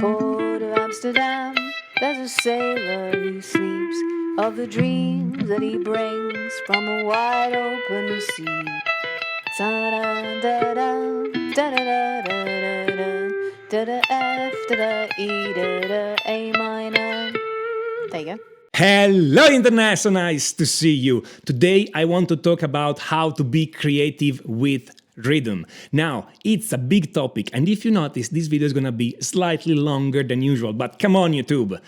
port of Amsterdam, there's a sailor who sleeps of the dreams that he brings from a wide open sea. Da-da-da-da, da-da-da-da-da-da, da-da-F, da-da-E, da-da-A minor. There you go. Hello Internet, so nice to see you. Today I want to talk about how to be creative with rhythm. Now, it's a big topic, and if you notice, this video is gonna be slightly longer than usual, but come on YouTube.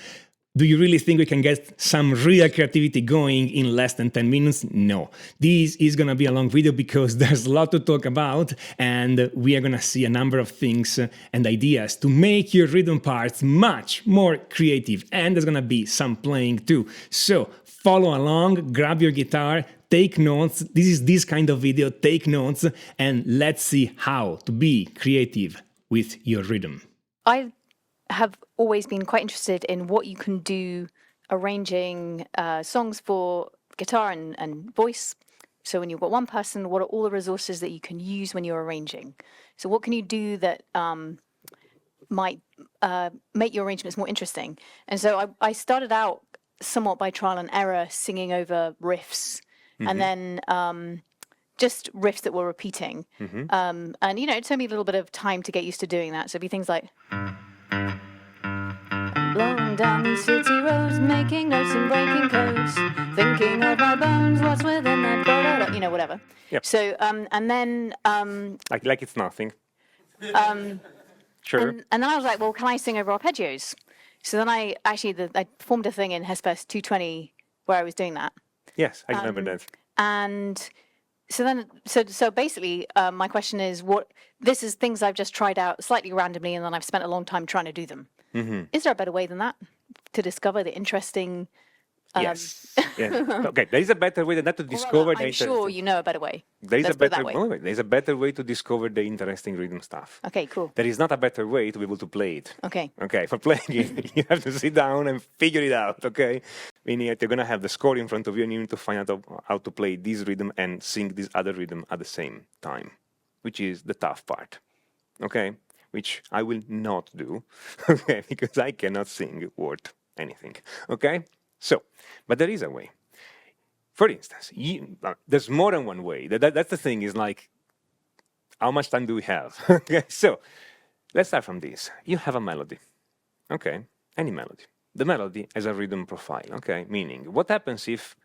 Do you really think we can get some real creativity going in less than 10 minutes? No. This is gonna be a long video because there's a lot to talk about, and we are gonna see a number of things and ideas to make your rhythm parts much more creative, and there's gonna be some playing too. So follow along, grab your guitar, take notes. This is this kind of video, take notes, and let's see how to be creative with your rhythm. I have always been quite interested in what you can do arranging songs for guitar and voice. So when you've got one person, what are all the resources that you can use when you're arranging? So what can you do that might make your arrangements more interesting? And so I started out somewhat by trial and error, singing over riffs, and then just riffs that were repeating. And, you know, it took me a little bit of time to get used to doing that. So it'd be things like... Blowing down these city roads, making notes and breaking codes, thinking of my bones, what's within that, you know, whatever. Yep. So, and then... Like it's nothing. Sure. And then I was like, well, can I sing over arpeggios? So then I formed a thing in Hespers 220 where I was doing that. Yes, I remember that. And so then, so basically, my question is, this is things I've just tried out slightly randomly, and then I've spent a long time trying to do them. Is there a better way than that to discover the interesting? Yes. Okay, there is a better way than that to discover. I'm sure you know a better way. There is Let's a put it better that way. way. There is a better way to discover the interesting rhythm stuff. Okay, cool. There is not a better way to be able to play it. Okay. Okay, for playing it, you have to sit down and figure it out. Okay, meaning that you're gonna have the score in front of you, and you need to find out how to play this rhythm and sing this other rhythm at the same time, which is the tough part. Okay, which I will not do. Okay, because I cannot sing worth anything. Okay. So, but there is a way. For instance, there's more than one way. That's the thing, is like, how much time do we have? Okay, so let's start from this. You have a melody, okay, any melody. The melody has a rhythm profile, okay, meaning what happens if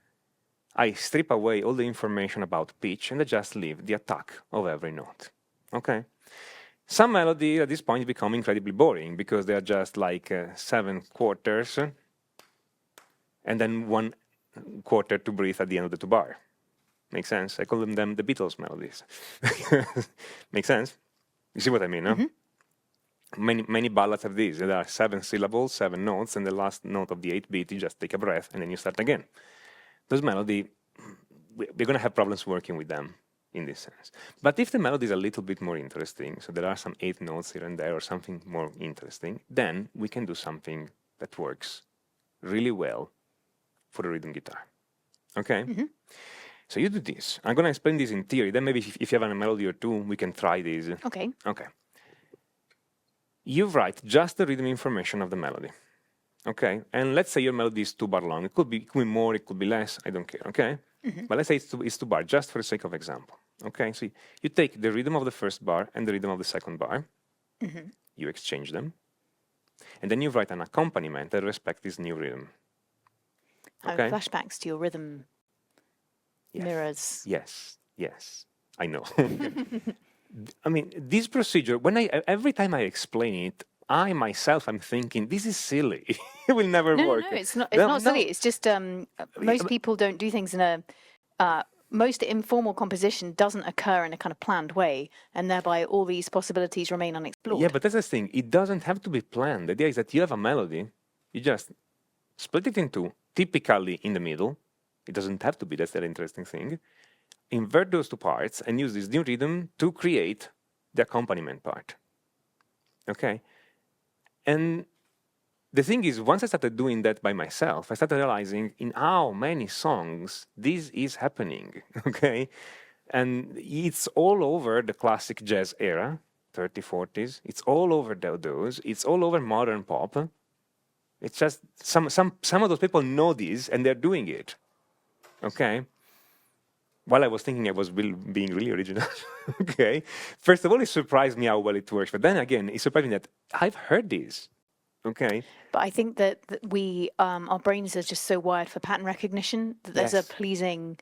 I strip away all the information about pitch and I just leave the attack of every note, okay? Some melody at this point become incredibly boring because they are just like 7 quarters, and then 1 quarter to breathe at the end of the 2-bar. Makes sense? I call them the Beatles melodies. Makes sense? You see what I mean, no? Many ballads have these. There are 7 syllables, 7 notes, and the last note of the 8th beat, you just take a breath, and then you start again. Those melody, we're going to have problems working with them in this sense. But if the melody is a little bit more interesting, so there are some 8 notes here and there, or something more interesting, then we can do something that works really well for the rhythm guitar, okay? So you do this. I'm going to explain this in theory. Then maybe if you have a melody or two, we can try this. Okay. Okay. You write just the rhythm information of the melody, okay? And let's say your melody is 2-bar long. It could be more, it could be less. I don't care, okay? But let's say it's 2-bar, just for the sake of example, okay? So you take the rhythm of the 1st bar and the rhythm of the 2nd bar. You exchange them. And then you write an accompaniment that respects this new rhythm. Okay. Flashbacks to your rhythm mirrors. Yes, I know. I mean, this procedure, every time I explain it, I myself am thinking, this is silly. It will never work. No, it's not. It's not silly. It's just most people don't do things in a. Most informal composition doesn't occur in a kind of planned way, and thereby all these possibilities remain unexplored. Yeah, but that's the thing. It doesn't have to be planned. The idea is that you have a melody, you just split it in 2, typically in the middle. It doesn't have to be, that's the interesting thing. Invert those 2 parts and use this new rhythm to create the accompaniment part. Okay? And the thing is, once I started doing that by myself, I started realizing in how many songs this is happening. Okay? And it's all over the classic jazz era, 30s, 40s. It's all over those. It's all over modern pop. It's just some of those people know this and they're doing it. Okay. While I was thinking I was being really original. Okay. First of all, it surprised me how well it works. But then again, it surprised me that I've heard this. Okay. But I think that we, our brains are just so wired for pattern recognition that there's a pleasing.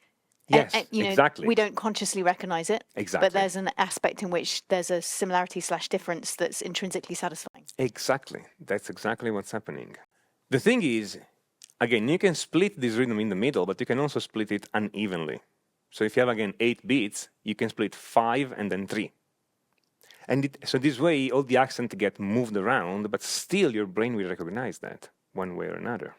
Yes, exactly. We don't consciously recognize it. Exactly. But there's an aspect in which there's a similarity/difference that's intrinsically satisfying. Exactly. That's exactly what's happening. The thing is, again, you can split this rhythm in the middle, but you can also split it unevenly. So if you have, again, 8 beats, you can split 5 and then 3. And so this way, all the accents get moved around, but still your brain will recognize that one way or another.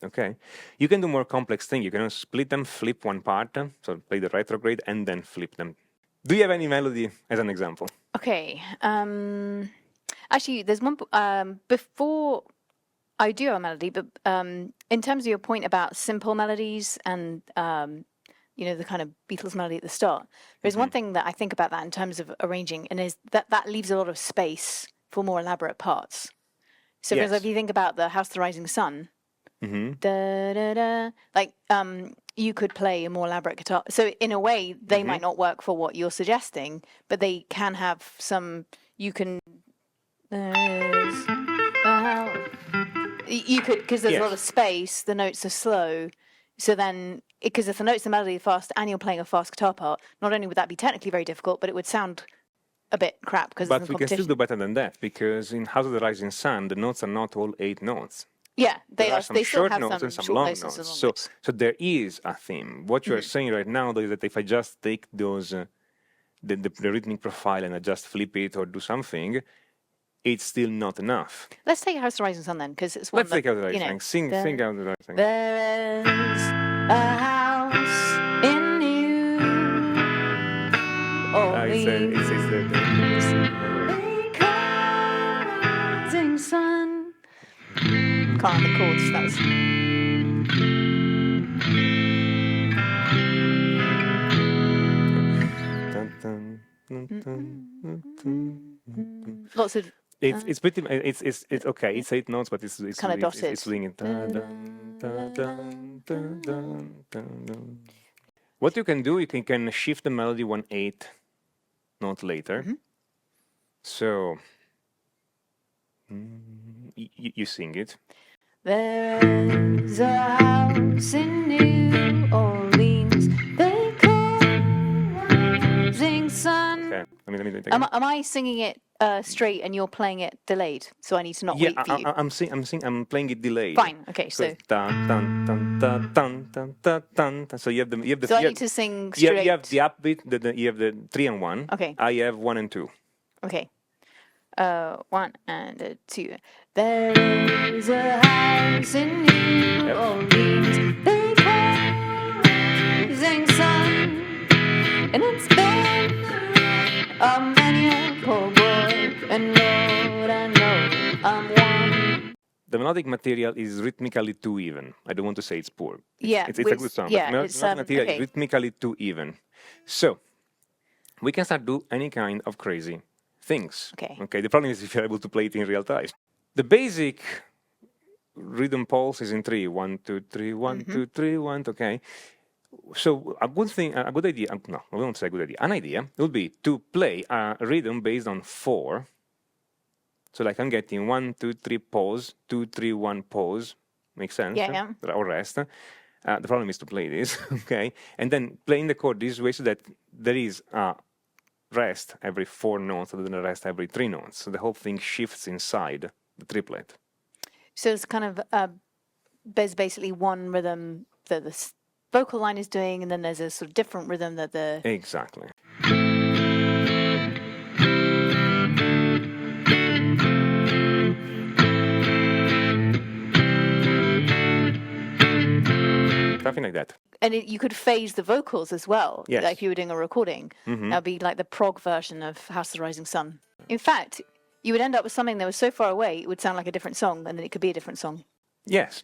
Okay? You can do more complex things. You can also split them, flip one part, so play the retrograde, and then flip them. Do you have any melody as an example? Okay. Actually, there's one before I do have a melody, but in terms of your point about simple melodies and the kind of Beatles melody at the start, there's one thing that I think about that in terms of arranging, and is that leaves a lot of space for more elaborate parts. So, for example, if you think about the House of the Rising Sun, da, da, da, like you could play a more elaborate guitar. So, in a way, they might not work for what you're suggesting, but they can have some. You can. You could, because there's a lot of space, the notes are slow. So then, because if the notes are melody fast and you're playing a fast guitar part, not only would that be technically very difficult, but it would sound a bit crap because But we can still do better than that, because in House of the Rising Sun, the notes are not all 8 notes. Yeah, they are. Some They still short have notes some and some short long notes. notes. So there is a theme. What you are saying right now is that if I just take those, the rhythmic profile and I just flip it or do something, it's still not enough. Let's take House of the Rising Sun then, because it's one. Let's take House of the Rising Sun. Sing House of the Rising Sun. There's a house in New Orleans. Rising sun. Can't remember the chords. That was lots of. It's pretty. It's okay. It's 8 notes, but it's kind of dotted. It's swinging. What you can do, you can shift the melody 1/8 note later. So you sing it. There's a house in New Orleans they call Rising Sun. Okay. Let me take Am I singing it straight and you're playing it delayed? So I need to not wait for you. I'm playing it delayed. Fine. Okay. So. Dun, dun, dun, dun, dun, dun, dun, dun. So you have the. So I need to sing straight. You have the upbeat. You have the 3 and 1. Okay. I have 1 and 2. Okay. 1 and 2. There is a house in New Orleans they call Rising Sun, and it's been many a poor boy, and Lord, I know I'm one. The melodic material is rhythmically too even. I don't want to say it's poor. It's a good song. Yeah, but the melodic material is rhythmically too even. So we can start do any kind of crazy things. Okay. The problem is if you're able to play it in real time. The basic rhythm pulse is in 3. 1, 2, 3, 1, 2, 3, 1. Okay. So a good idea. No, I won't say a good idea. An idea would be to play a rhythm based on 4. So like I'm getting 1, 2, 3 pause, 2, 3, 1 pause. Makes sense? Yeah. Or rest. The problem is to play this. Okay. And then playing the chord this way so that there is a rest every 4 notes rather than a rest every 3 notes. So the whole thing shifts inside the triplet. So it's kind of there's basically one rhythm that the vocal line is doing, and then there's a sort of different rhythm that the. Exactly. Something like that. And you could phase the vocals as well. Yes. Like if you were doing a recording. That would be like the prog version of House of the Rising Sun. In fact, you would end up with something that was so far away, it would sound like a different song, and then it could be a different song. Yes.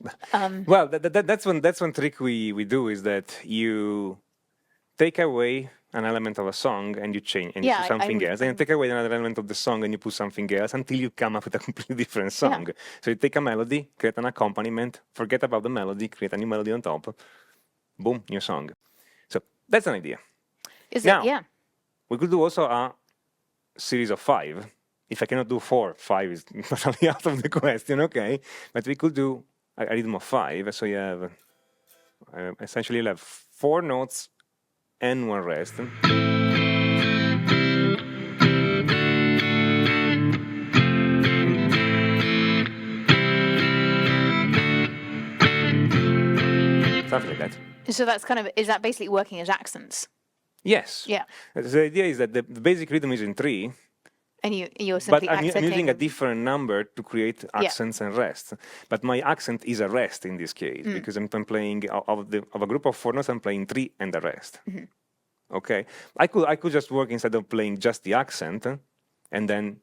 Well, that's one trick we do is that you take away an element of a song and you change and you Yeah, put something else, and you take away another element of the song and you put something else until you come up with a completely different song. So you take a melody, create an accompaniment, forget about the melody, create a new melody on top, boom, new song. So that's an idea. Now, Yeah. we could do also a series of 5. If I cannot do 4, 5 is totally out of the question, okay? But we could do a rhythm of 5. So you have essentially you'll have 4 notes and 1 rest. Something like that. So that's kind of, is that basically working as accents? Yes. Yeah. The idea is that the basic rhythm is in 3, And you're simply but I'm accenting. using a different number to create accents and rest. But my accent is a rest in this case because I'm playing of a group of 4 notes. I'm playing 3 and the rest. Okay, I could just work instead of playing just the accent and then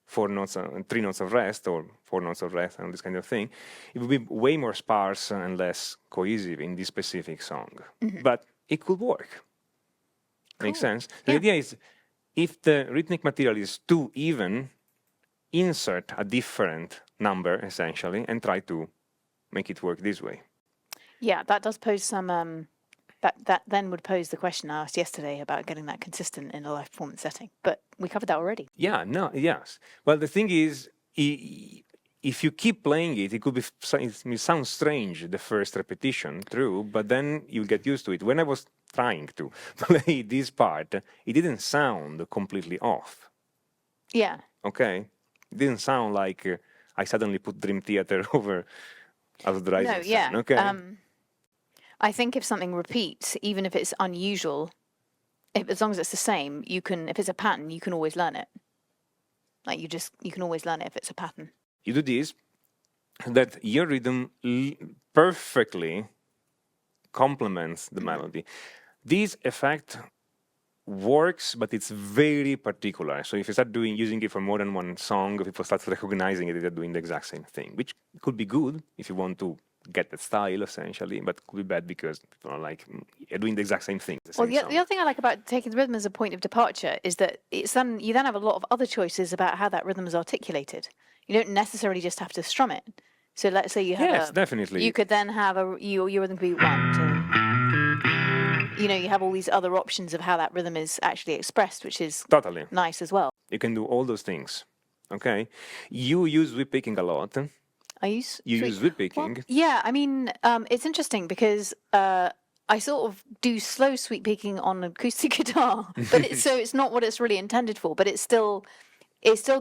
4 notes, 3 notes of rest or 4 notes of rest and this kind of thing. It would be way more sparse and less cohesive in this specific song. But it could work. Makes sense. The idea is, if the rhythmic material is too even, insert a different number essentially and try to make it work this way. Yeah, that does pose some. That then would pose the question I asked yesterday about getting that consistent in a live performance setting. But we covered that already. Yeah. No. Yes. Well, the thing is, if you keep playing it, it could be it sounds strange the first repetition, true, but then you get used to it. When I was trying to play this part, it didn't sound completely off. Yeah. Okay, it didn't sound like I suddenly put Dream Theater over Out the Rising No. Sun. Yeah. Okay. I think if something repeats, even if it's unusual, as long as it's the same, you can. If it's a pattern, you can always learn it. Like you can always learn it if it's a pattern. You do this, that your rhythm perfectly complements the melody. This effect works, but it's very particular. So if you start using it for more than one song, people start recognizing it, they're doing the exact same thing, which could be good if you want to get that style essentially, but could be bad because people are like doing the exact same thing. Well, the other thing I like about taking the rhythm as a point of departure is that you then have a lot of other choices about how that rhythm is articulated. You don't necessarily just have to strum it. So let's say you have definitely. You could then have your rhythm could be 1, 2. You have all these other options of how that rhythm is actually expressed, which is totally nice as well. You can do all those things. Okay, you use sweep picking a lot. You use sweep picking. Well, yeah, I mean, it's interesting because I sort of do slow sweep picking on acoustic guitar, but it's not what it's really intended for. But it still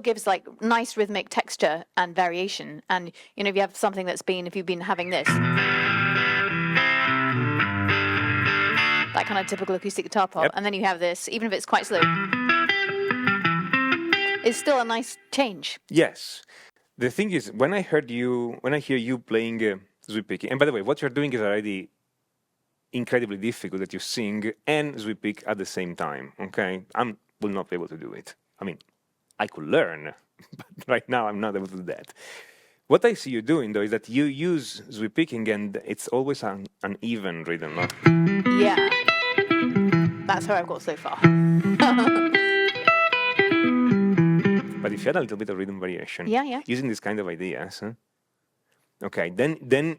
gives like nice rhythmic texture and variation. And if you have something if you've been having this, that kind of typical acoustic guitar part, and then you have this, even if it's quite slow, it's still a nice change. Yes. The thing is, when I hear you playing sweep picking, and by the way, what you're doing is already incredibly difficult, that you sing and sweep pick at the same time. Okay, I will not be able to do it. I mean, I could learn, but right now I'm not able to do that. What I see you doing though is that you use sweep picking, and it's always an even rhythm. No? Yeah, that's how I've got so far. But if you had a little bit of rhythm variation, using this kind of ideas, okay, then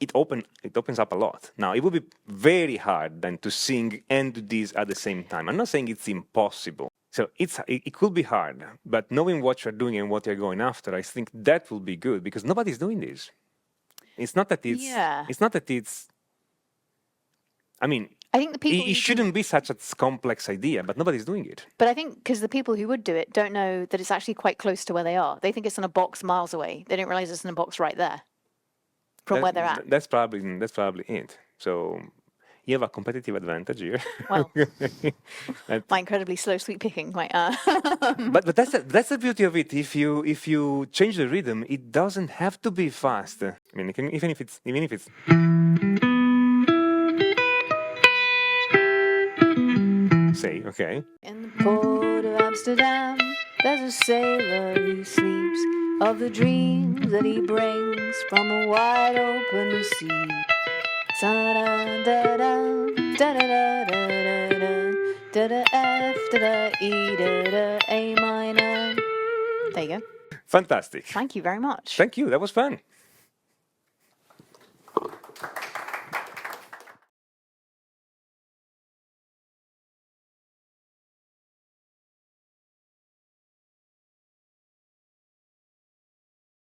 it opens up a lot. Now, it would be very hard then to sing and do this at the same time. I'm not saying it's impossible. So it could be hard, but knowing what you're doing and what you're going after, I think that will be good because nobody's doing this. It's not that it's. I mean, I think the people. It shouldn't be such a complex idea, but nobody's doing it. But I think because the people who would do it don't know that it's actually quite close to where they are. They think it's in a box miles away. They don't realize it's in a box right there from where they're at. That's probably it. So you have a competitive advantage here. Well, my incredibly slow sweep picking might. But that's the beauty of it. If you change the rhythm, it doesn't have to be fast. I mean, even if it's. Say, okay. In the port of Amsterdam, there's a sailor who sleeps of the dreams that he brings from a wide open sea. Da-da-da-da-da, da-da-da-da-da-da. da da F da da E da da A minor. There you go. Fantastic. Thank you very much. Thank you. That was fun.